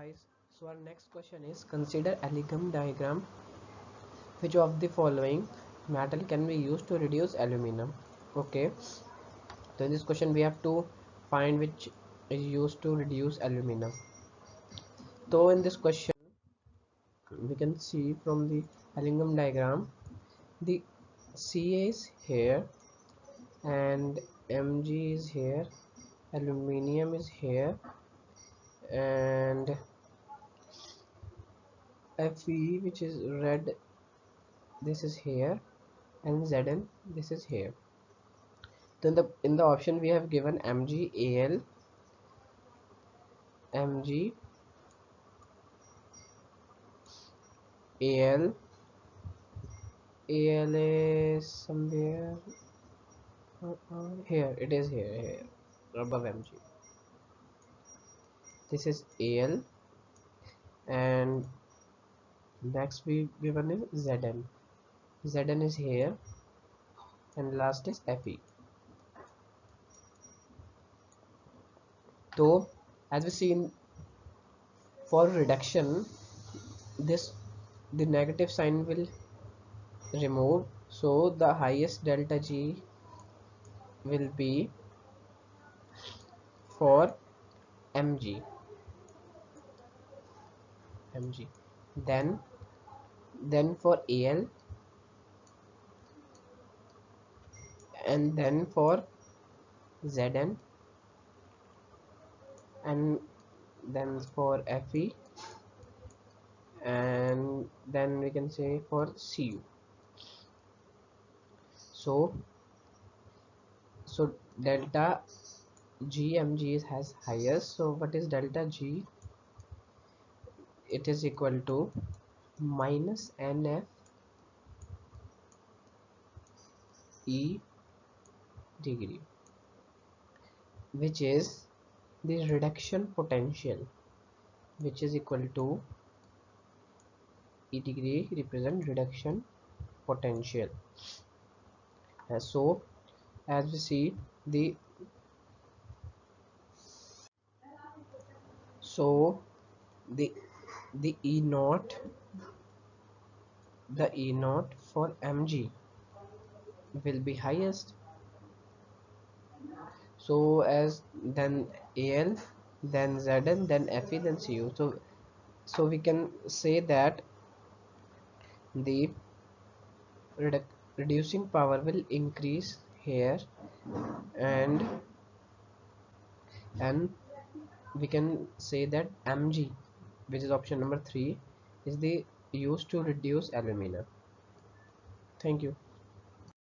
guys, so our next question is, consider amalgam diagram. Which of the following metal can be used to reduce aluminum? Okay, so in this question we have to find which is used to reduce aluminum. So in this question we can see from the amalgam diagram, the Ca is here and Mg is here, aluminium is here, and Fe, which is red, this is here, and Zn, this is here. Then in the option we have given Mg, Al, Mg, Al, Al is somewhere here. It is here above Mg. This is Al, and next we given is Zn. Zn is here, and last is Fe. So as we see for reduction, the negative sign will remove, so the highest delta G will be for Mg. Then for Al, and then for Zn, and then for Fe, and then we can say for Cu. So delta Gmg has highest, so what is delta G? It is equal to minus NF E degree, which is the reduction potential, which is equal to E degree represent reduction potential. So as we see the E naught for Mg will be highest, so as then Al, then Zn, then Fe, then Cu. So we can say that the reducing power will increase here, and we can say that Mg, which is option number 3, is the used to reduce alumina. Thank you.